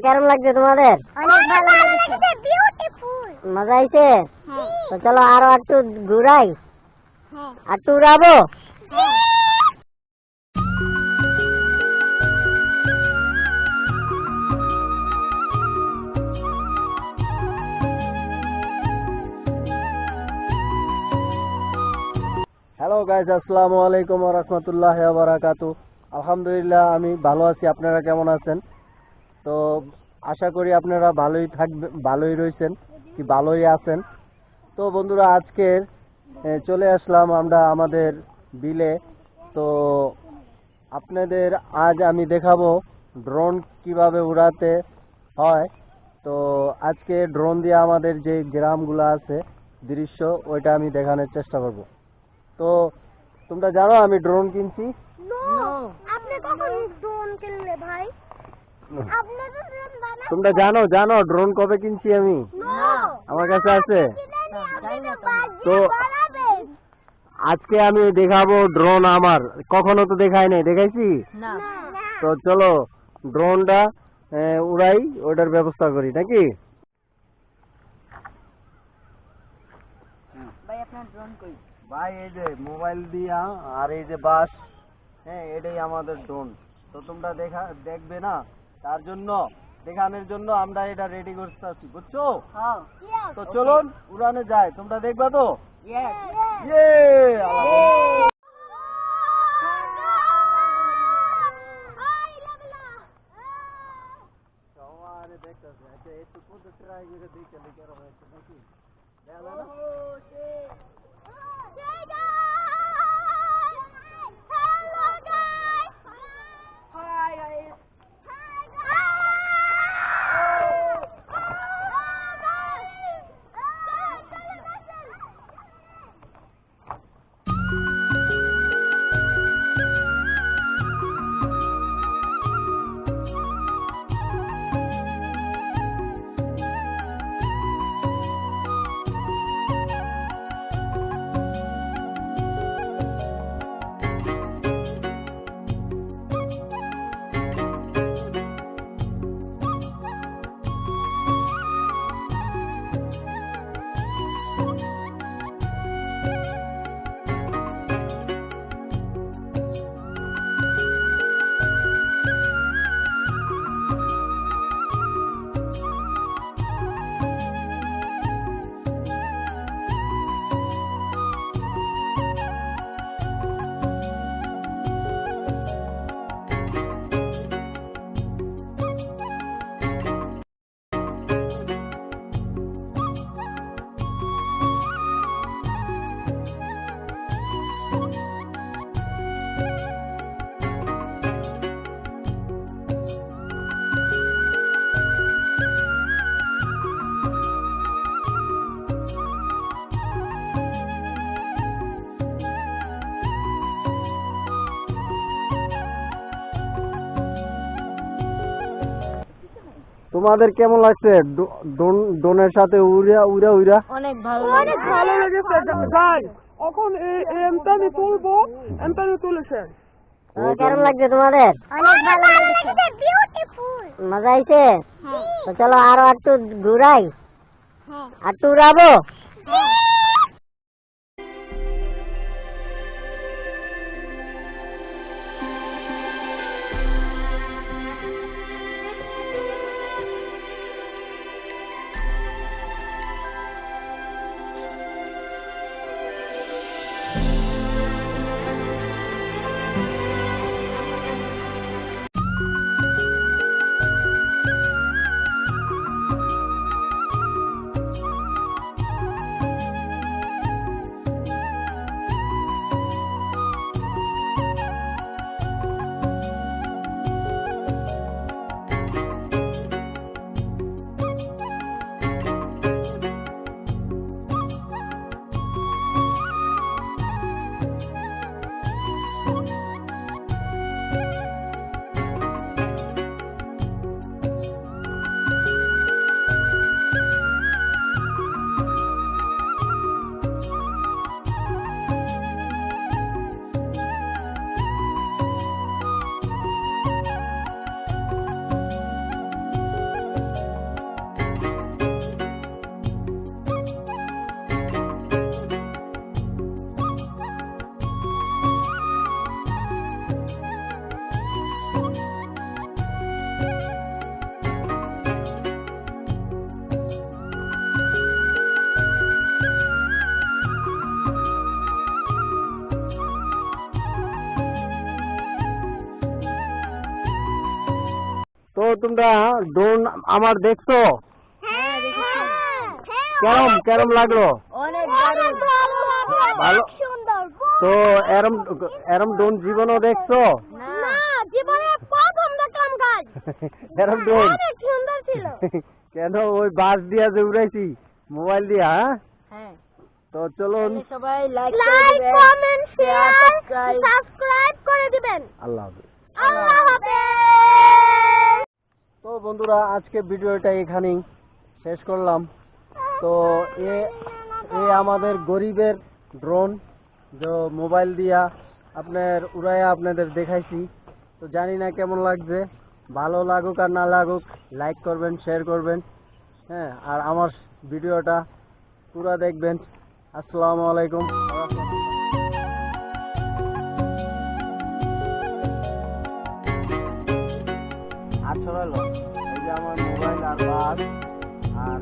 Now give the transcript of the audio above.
কেমন লাগছে তোমাদের? অনেক ভালো লেগেছে, বিউটিফুল। মজা আইছে? হ্যাঁ তো চলো আরো একটু ঘুরাই, হ্যাঁ একটু উড়াবো। হ্যাঁ। হ্যালো গাইজ, আসসালামু আলাইকুম ওয়া রাহমাতুল্লাহি ওয়া বারাকাতু। আলহামদুলিল্লাহ আমি ভালো আছি, আপনারা কেমন আছেন? তো আশা করি আপনারা ভালোই রয়েছেন, কি ভালোই আছেন। তো বন্ধুরা, আজকে চলে আসলাম আমরা আমাদের বিলে। তো আপনাদের আজ আমি দেখাবো ড্রোন কিভাবে উড়াতে হয়। তো আজকে ড্রোন দিয়ে আমাদের যে গ্রামগুলো আছে দৃশ্য, ওইটা আমি দেখানোর চেষ্টা করব। তো তোমরা জানো আমি ড্রোন কিনছি। আপনি কখন ড্রোন কিনলে ভাই? আপনি তো ড্রোন বানান। তোমরা জানো ড্রোন কবে কিনছি আমি? আমার কাছে আছে। তো আজকে আমি দেখাবো ড্রোন আমার, কখনো তো দেখাই নাই, দেখাইছি? তো চলো ড্রোনটা উড়াই, ওটার ব্যবস্থা করি নাকি? ভাই আপনার ড্রোন কই? ভাই এই যে মোবাইল দিয়া আর এই যে বাস, হ্যাঁ এটাই আমাদের ড্রোন। তো তোমরা দেখবে না, তার জন্য দেখানোর জন্য আমরা এটা রেডি করতে আছি, বুঝছো? হ্যাঁ। তো চলুন উড়ানে যাই, তোমরা দেখবা তো? ইয়েস। ইয়ে আল্লাহ। সবারে দেখতেছে, আচ্ছা একটু কোথা ট্রাই করে দেখে কেরম হয়েছে নাকি? দেখো না? তোমাদের কেমন লাগছে ড্রোনের সাথে উড়া? অনেক ভালো অনেক ভালো লেগেছে ভাই। এখন এমটা আমি তুলবো, এমটা আমি তুলেছে। কেমন লাগছে তোমাদের? অনেক ভালো লেগেছে, বিউটিফুল। মজা আইছে? হ্যাঁ তো চলো আরো একটু ঘুরাই, হ্যাঁ একটু উড়াবো। হ্যাঁ। তোমরা ড্রোন আমার দেখছো? হ্যাঁ কেরম কেরম লাগলো? অনেক ভালো। সুন্দর। তো এরম এরম ড্রোন জীবনও দেখছো? না জীবনে প্রথম দেখলাম গাছ। এরম ড্রোন অনেক সুন্দর ছিল। কেন ওই বাস দিয়া যে উড়াইছি মোবাইল দিয়া? হ্যাঁ তো চলুন, সবাই like like comment share subscribe করে দিবেন। আল্লাহ হাফেজ। আল্লাহ হাফেজ। তো বন্ধুরা, আজকে ভিডিওটা এখানেই শেষ করলাম। তো এ আমাদের গরিবের ড্রোন যে মোবাইল দিয়া আপনার উড়াইয়া আপনাদের দেখাইছি। তো জানি না কেমন লাগছে, ভালো লাগুক আর না লাগুক লাইক করবেন, শেয়ার করবেন, হ্যাঁ, আর আমার ভিডিওটা পুরো দেখবেন। আসসালামু আলাইকুম। আর ছড়ালো এই যে আমার মোবাইল আর বাস আর